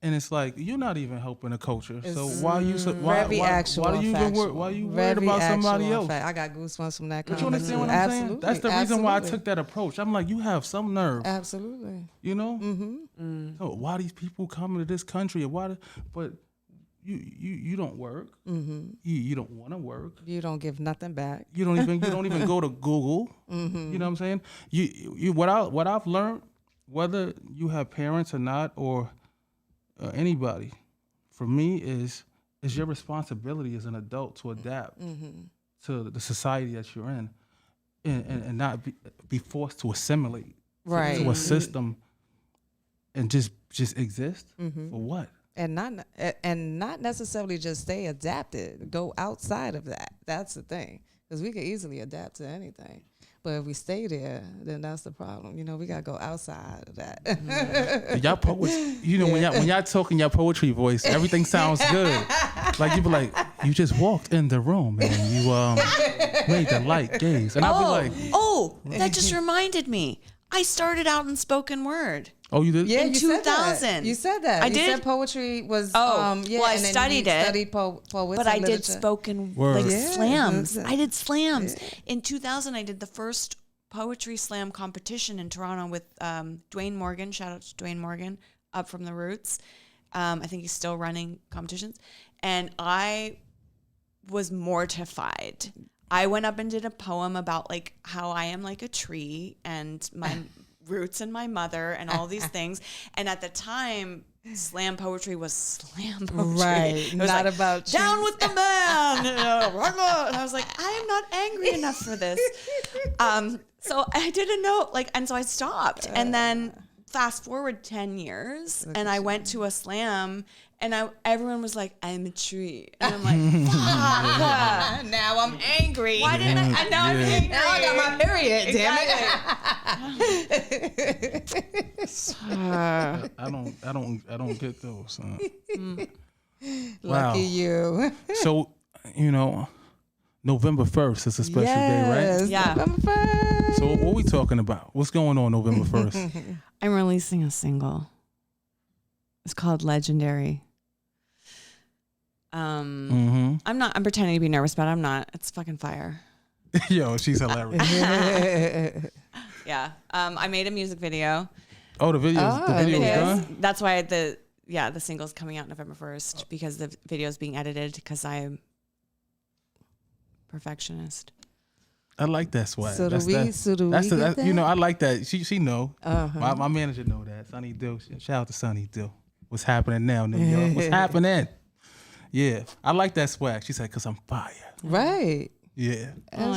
And it's like you're not even helping the culture. So why you why do you even worried about somebody else? I got goosebumps from that. But you understand what I'm saying? That's the reason why I took that approach. I'm like, you have some nerve. Absolutely. So why these people coming to this country? But you don't work. You don't want to work. You don't give nothing back. You don't even go to Google. You know what I'm saying? What I've learned, whether you have parents or not, or anybody, for me is your responsibility as an adult to adapt to the society that you're in, and not be forced to assimilate to a system and just exist for what? And not necessarily just stay adapted. Go outside of that. That's the thing, because we can easily adapt to anything. But if we stay there, then that's the problem. We gotta go outside of that. Y'all poets, when y'all talking your poetry voice, everything sounds good. Like you be like, you just walked in the room and you made the light gaze, and I'll be like, that just reminded me. I started out in spoken word. Oh, you did? Yeah, in 2000. You said that. I did. You said poetry was. Well, I studied it. Studied poets, but I did spoken word, slams. I did slams. In 2000, I did the first poetry slam competition in Toronto with Dwayne Morgan. Shout out to Dwayne Morgan, up from the Roots. I think he's still running competitions, and I was mortified. I went up and did a poem about like how I am like a tree and my roots and my mother and all these things. And at the time, slam poetry was slam poetry. Right. It was not like, about down with the man. And I was like, I am not angry enough for this. So I didn't know, and so I stopped. And then fast forward 10 years, and I went to a slam, and everyone was like, I'm a tree. And I'm like, fuck. Now I'm angry. Why didn't I? And now I'm angry. Now I got my period, I don't get those. Lucky you. So, November 1st is a special day, right? Yeah. November 1st. So what are we talking about? What's going on November 1st? I'm releasing a single. It's called Legendary. I'm pretending to be nervous, but I'm not. It's fucking fire. Yo, she's hilarious. Yeah. I made a music video. Oh, the video is done? That's why the single's coming out November 1st, because the video's being edited, because I'm perfectionist. I like that swag. So do we get that? I like that. She know. My manager know that. Sunny Dill. Shout out to Sunny Dill. What's happening now, New York? What's happening? Yeah, I like that swag. She said, 'cause I'm fire. Right. Yeah. Well,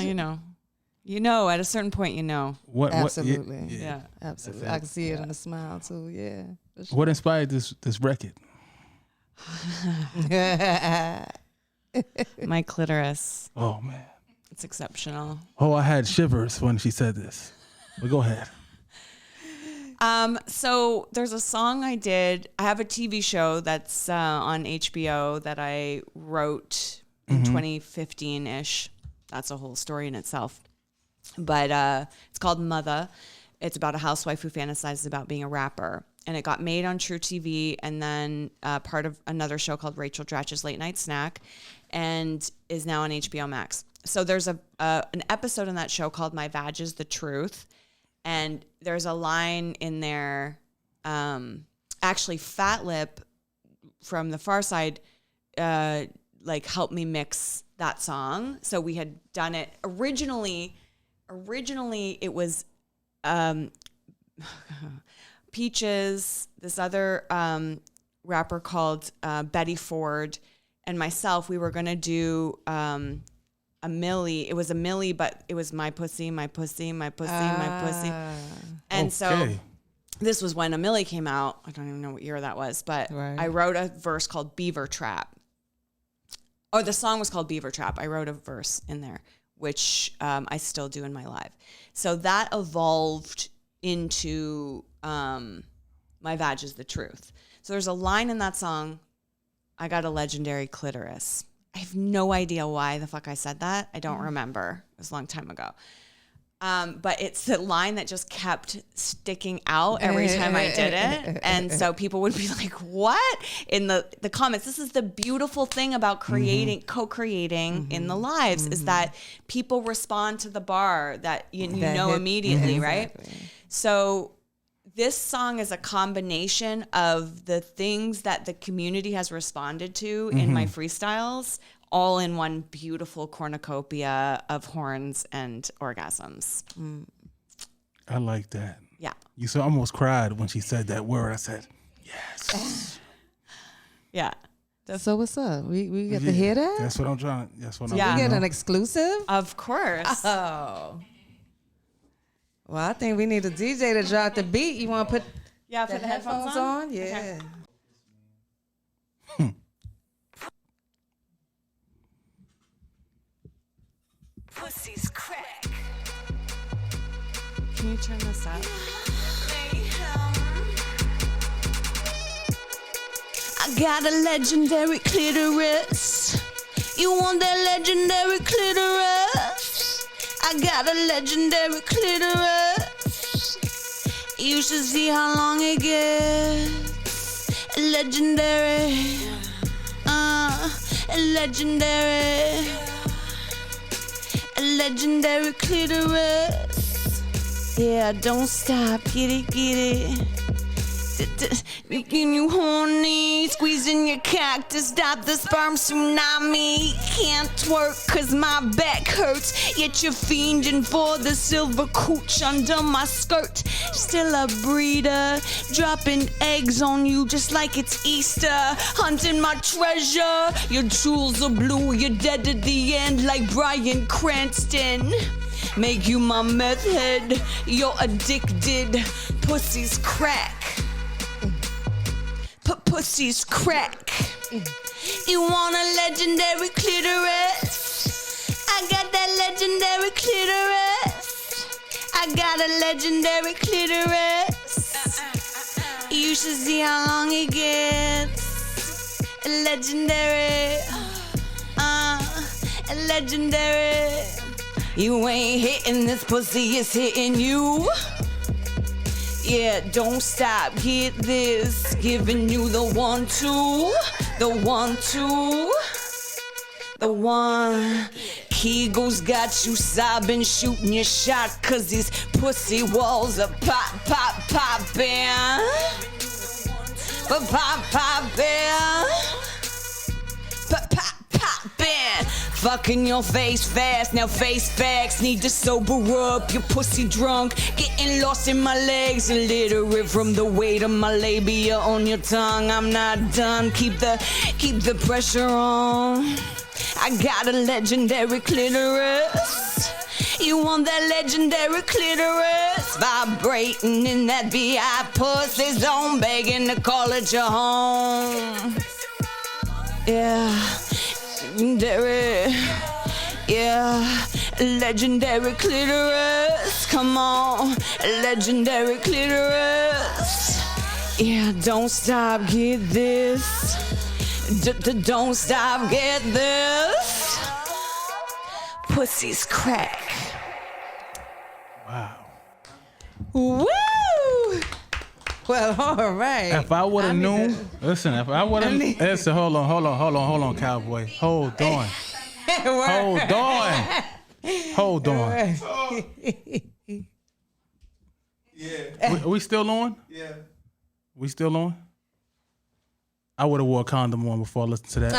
at a certain point, What? Absolutely. Yeah. Absolutely. I can see it in the smile too. Yeah. Sure. What inspired this record? My clitoris. Oh man. It's exceptional. Oh, I had shivers when she said this. But go ahead. So there's a song I did. I have a TV show that's on HBO that I wrote in 2015-ish. That's a whole story in itself. But it's called Mother. It's about a housewife who fantasizes about being a rapper. And it got made on True TV and then part of another show called Rachel Dratch's Late Night Snack, and is now on HBO Max. So there's an episode in that show called My Vag is the Truth. And there's a line in there, actually Fat Lip from the Far Side, helped me mix that song. So we had done it originally it was, Peaches, this other rapper called Betty Ford, and myself, we were going to do a Millie. It was a Millie, but it was my pussy, my pussy, my pussy, my pussy. And so this was when a Millie came out. I don't even know what year that was, but I wrote a verse called Beaver Trap. Oh, the song was called Beaver Trap. I wrote a verse in there, which I still do in my live. So that evolved into My Vag is the Truth. So there's a line in that song, I got a legendary clitoris. I have no idea why the fuck I said that. I don't remember. It was a long time ago. But it's the line that just kept sticking out every time I did it. And so people would be like, what? In the comments. This is the beautiful thing about creating, co-creating in the lives is that people respond to the bar that you know immediately, right? So this song is a combination of the things that the community has responded to in my freestyles, all in one beautiful cornucopia of horns and orgasms. I like that. Yeah. You so almost cried when she said that word. I said, yes. Yeah. So what's up? We get to hear that? That's what I'm trying. That's what I'm We get an exclusive? Of course. Oh. Well, I think we need a DJ to drop the beat. You want to put put the headphones on? Yeah. Okay. Pussy's crack. Can you turn this up? I got a legendary clitoris. You want that legendary clitoris? I got a legendary clitoris. You should see how long it gets. Legendary. Legendary. Legendary clitoris. Yeah, don't stop. Get it. Making you horny, squeezing your cock to stop the sperm tsunami. Can't twerk cause my back hurts, yet you're fiending for the silver cooch under my skirt. Still a breeder, dropping eggs on you just like it's Easter. Hunting my treasure, your jewels are blue, you're dead at the end like Bryan Cranston. Make you my meth head, you're addicted, pussy's crack. Pussy's crack. You want a legendary clitoris? I got that legendary clitoris. I got a legendary clitoris. You should see how long it gets. Legendary. Legendary. You ain't hitting this pussy, it's hitting you. Yeah, don't stop, get this. Giving you the 1-2, the 1-2, the 1. Kegel's got you sobbing, shooting your shot, cause these pussy walls are popping. Popping. Popping. Fucking your face fast, now face facts. Need to sober up, your pussy drunk. Getting lost in my legs, illiterate from the weight of my labia on your tongue. I'm not done, keep the pressure on. I got a legendary clitoris. You want that legendary clitoris? Vibrating in that VI pussy zone, begging to call it your home. Yeah. Legendary, yeah, legendary clitoris, come on, legendary clitoris, yeah, don't stop, get this, don't stop, get this, pussy's crack. Wow. Woo! Well, all right. If I would have known, listen, if I would have, listen, hold on, cowboy. Hold on. Yeah. We still on? Yeah. We still on? I would have wore a condom on before I listened to that.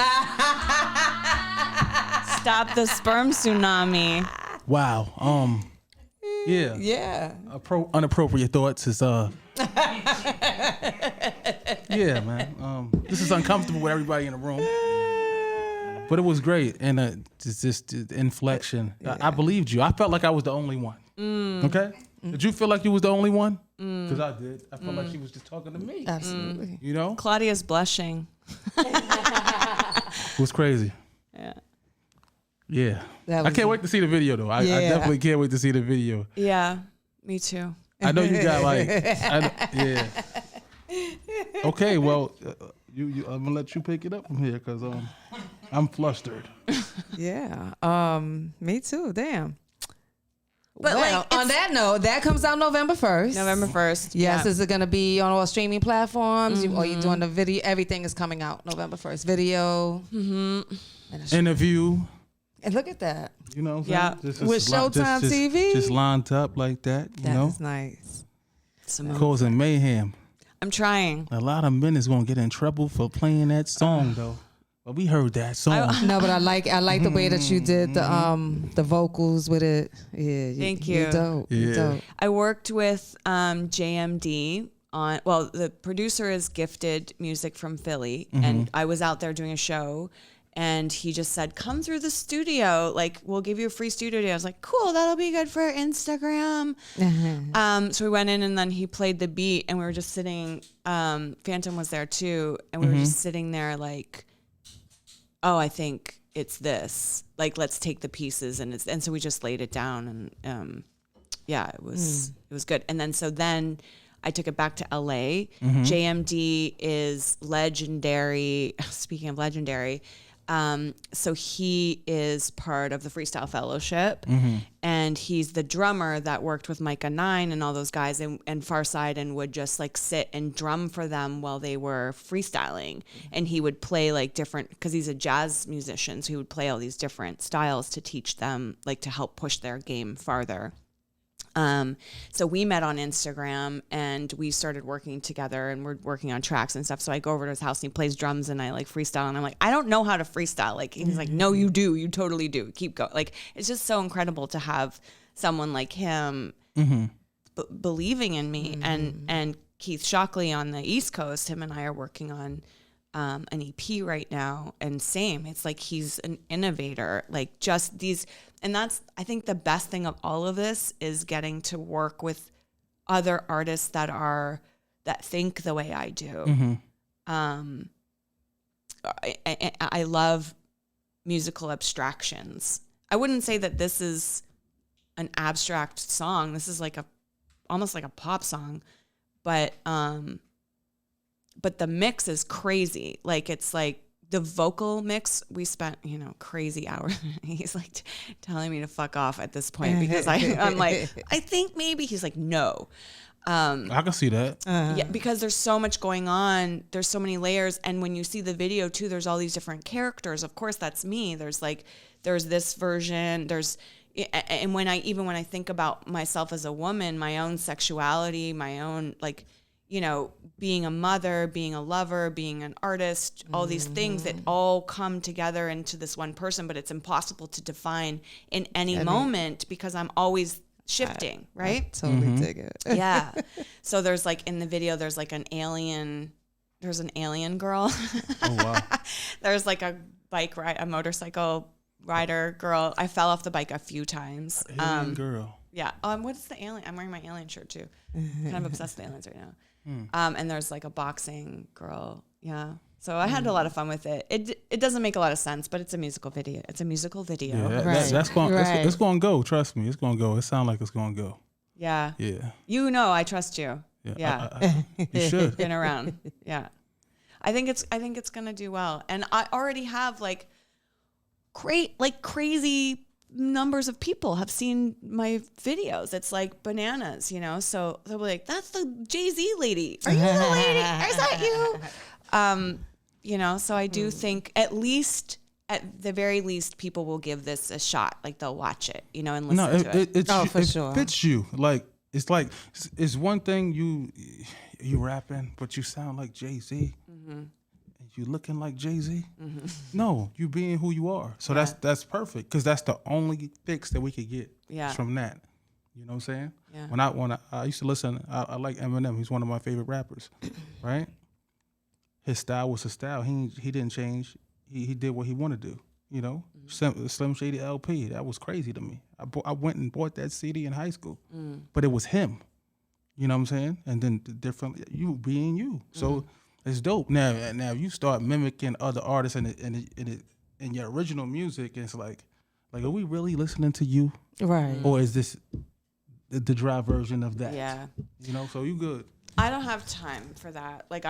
Stop the sperm tsunami. Wow. Yeah. Yeah. Unappropriate thoughts is yeah, man. This is uncomfortable with everybody in the room. But it was great. And just the inflection. Yeah. I believed you. I felt like I was the only one. Okay? Did you feel like you was the only one? Because I did. I felt like she was just talking to me. Absolutely. You know? Claudia's blushing. It was crazy. Yeah. Yeah. I can't wait to see the video, though. I definitely can't wait to see the video. Yeah, me too. I know you got like, yeah. Okay, well, I'm gonna let you pick it up from here because I'm flustered. Yeah. Me too. Damn. But well, on that note, that comes out November 1st. November 1st. Yes, is it going to be on all streaming platforms? Or you doing the video? Everything is coming out November 1st. Video. Interview. And look at that. You know what I'm Yeah. saying? With Sho-Timetv? Just lined up like that, you know? That's nice. Causing mayhem. I'm trying. A lot of men is going to get in trouble for playing that song, though. But we heard that song. No, but I like the way that you did the vocals with it. Yeah, Thank you. You're dope. Yeah. You're dope. I worked with JMD on, well, the producer is Gifted Music from Philly, and I was out there doing a show, and he just said, come through the studio, like, we'll give you a free studio day. I was like, cool, that'll be good for Instagram. So we went in, and then he played the beat, and we were just sitting, Phantom was there too, and we were just sitting there like, oh, I think it's this. Like, let's take the pieces, and so we just laid it down, and yeah, it was good. And then I took it back to LA. JMD is legendary. Speaking of legendary, so he is part of the Freestyle Fellowship, and he's the drummer that worked with Micah 9 and all those guys and Farside, and would just like sit and drum for them while they were freestyling. And he would play like different, because he's a jazz musician, so he would play all these different styles to teach them, like to help push their game farther. So we met on Instagram and we started working together, and we're working on tracks and stuff. So I go over to his house and he plays drums and I like freestyle, and I'm like, I don't know how to freestyle. Like, he's like, no, you do. You totally do. Keep going. Like, it's just so incredible to have someone like him believing in me. And Keith Shockley on the East Coast, him and I are working on an EP right now, and same, it's like he's an innovator, like just these, and that's, I think the best thing of all of this is getting to work with other artists that think the way I do. I love musical abstractions. I wouldn't say that this is an abstract song. This is like almost like a pop song, but the mix is crazy. Like, it's like the vocal mix, we spent, crazy hours. He's like telling me to fuck off at this point because I'm like, I think maybe. He's like, no. I can see that. Yeah, because there's so much going on. There's so many layers. And when you see the video too, there's all these different characters. Of course, that's me. There's this version. And when I think about myself as a woman, my own sexuality, my own, like, being a mother, being a lover, being an artist, all these things that all come together into this one person, but it's impossible to define in any moment because I'm always shifting, right? I totally dig it. Yeah. So there's like, in the video, there's like an alien girl. Oh, wow. There's like a motorcycle rider girl. I fell off the bike a few times. Alien girl. Yeah. What's the alien? I'm wearing my alien shirt too. Kind of obsessed with aliens right now. And there's like a boxing girl. Yeah. So I had a lot of fun with it. It doesn't make a lot of sense, but it's a musical video. Yeah, Right. that's going. Right. It's going to go. Trust me, it's going to go. It sounds like it's going to go. Yeah. Yeah. I trust you. Yeah. You should. Been around. Yeah. I think it's going to do well. And I already have like crazy numbers of people have seen my videos. It's like bananas, so they'll be like, that's the Jay-Z lady. Are you the lady? Is that you? So I do think at the very least, people will give this a shot. Like, they'll watch it, and listen to it. It sure. fits you. Like, it's one thing you rapping, but you sound like Jay-Z. You looking like Jay-Z? No, you being who you are. So that's perfect, because that's the only fix that we could get from that. You know what I'm saying? Yeah. When I used to listen, I like Eminem. He's one of my favorite rappers, right? His style was his style. He didn't change. He did what he wanted to do. You know, Slim Shady LP. That was crazy to me. I went and bought that CD in high school, but it was him. You know what I'm saying? And then you being you. So it's dope. Now you start mimicking other artists in your original music. And it's like, are we really listening to you? Right. Or is this the dry version of that? Yeah. You know, so you good. I don't have time for that. Like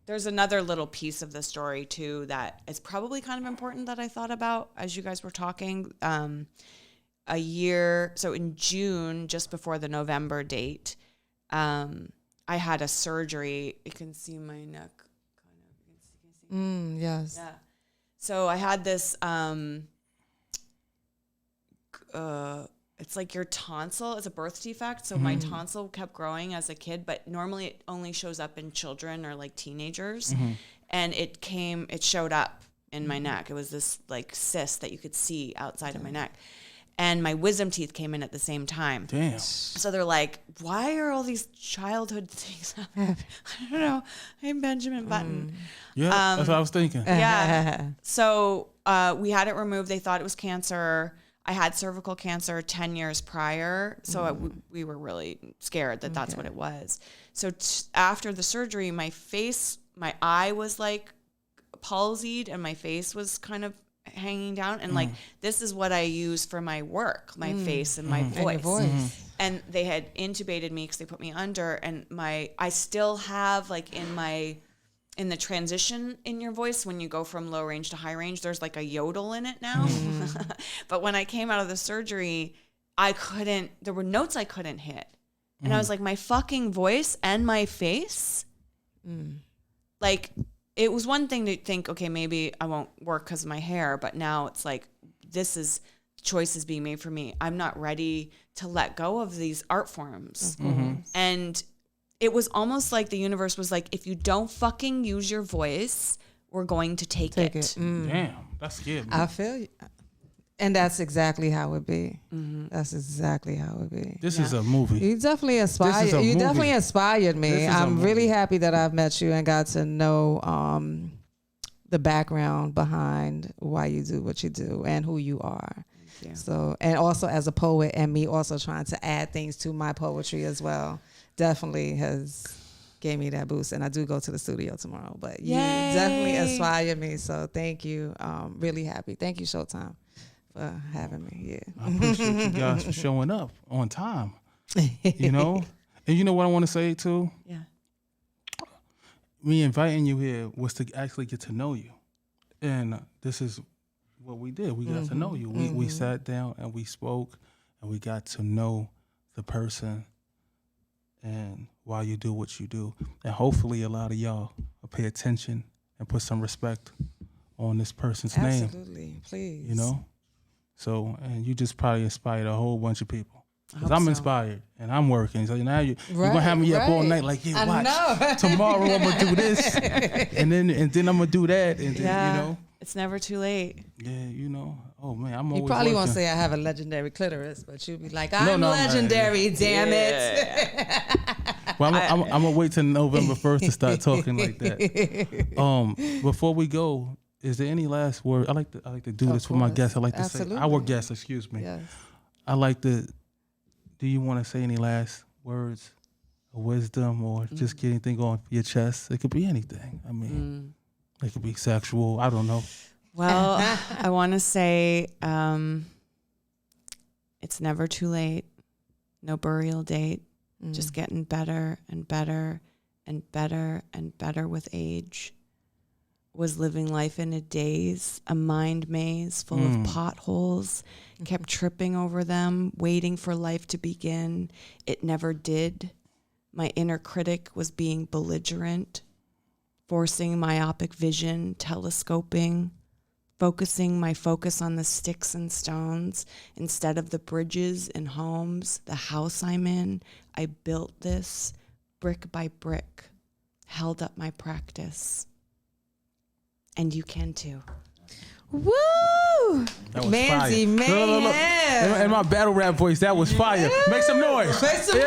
there's another little piece of the story too that is probably kind of important that I thought about as you guys were talking. So in June, just before the November date, I had a surgery. You can see my neck kind of. Yes. Yeah. So I had this, it's like your tonsil is a birth defect. So my tonsil kept growing as a kid, but normally it only shows up in children or like teenagers. And it showed up in my neck. It was this like cyst that you could see outside of my neck. And my wisdom teeth came in at the same time. Damn. So they're like, why are all these childhood things happening? I don't know. I'm Benjamin Button. Yeah, that's what I was thinking. Yeah. So we had it removed. They thought it was cancer. I had cervical cancer 10 years prior. So we were really scared that that's what it was. So after the surgery, my eye was like palsied and my face was kind of hanging down. And like, this is what I use for my work, my face and my voice. And your voice. And they had intubated me because they put me under, and I still have like in the transition in your voice, when you go from low range to high range, there's like a yodel in it now. But when I came out of the surgery, there were notes I couldn't hit. And I was like, my fucking voice and my face, like, it was one thing to think, okay, maybe I won't work because of my hair, but now it's like, choices being made for me. I'm not ready to let go of these art forms. And it was almost like the universe was like, if you don't fucking use your voice, we're going to take it. Damn, that's scary. I feel you. And that's exactly how it be. That's exactly how it be. This is a movie. You definitely inspired. You definitely inspired me. I'm really happy that I've met you and got to know the background behind why you do what you do and who you are. So, and also as a poet, and me also trying to add things to my poetry as well, definitely has gave me that boost. And I do go to the studio tomorrow, but you definitely inspired me. So thank you. Really happy. Thank you, Showtime, for having me. I appreciate you guys for showing up on time. You know? And you know what I want to say too? Yeah. Me inviting you here was to actually get to know you. And this is what we did. We got to know you. We sat down and we spoke and we got to know the person and why you do what you do. And hopefully a lot of y'all will pay attention and put some respect on this person's name. Absolutely. Please. You know? So, and you just probably inspired a whole bunch of people. Because I'm inspired and I'm working. So now you're going to have me up all night like, yeah, watch. Tomorrow I'm going to do this. and then I'm going to do that. And then, you know. It's never too late. Yeah, you know. Oh, man, I'm always You probably won't working. say I have a legendary clitoris, but you'll be like, I'm legendary, damn it. Well, I'm going to wait till November 1st to start talking like that. Before we go, is there any last word? I like to do this for my guests. I like to say, our guests, excuse me. Yes. I like to, do you want to say any last words of wisdom or just get anything on your chest? It could be anything. I mean, it could be sexual. I don't know. Well, I want to say it's never too late. No burial date. Just getting better and better and better and better with age. Was living life in a daze, a mind maze full of potholes, kept tripping over them, waiting for life to begin. It never did. My inner critic was being belligerent, forcing myopic vision, telescoping, focusing my focus on the sticks and stones instead of the bridges and homes, the house I'm in. I built this brick by brick, held up my practice. And you can too. Woo! That was Mandy fire. Mayhem. Look. And my battle rap voice, that was fire. Make some noise. Make some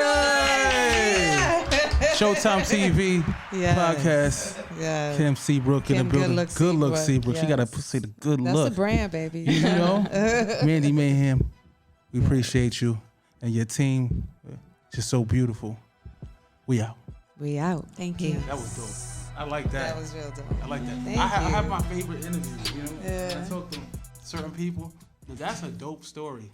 Sho-Timetv podcast. Yeah. Kim Seabrook in the building. Good look Seabrook. She got to say the good That's look. a brand, baby. You know? Mandy Mayhem, we appreciate you and your team. Just so beautiful. We out. We out. Thank you. That was dope. I like that. That was real dope. I like that. Thank I have you. my favorite interviews. You know, Yeah. I talk to certain people. That's a dope story.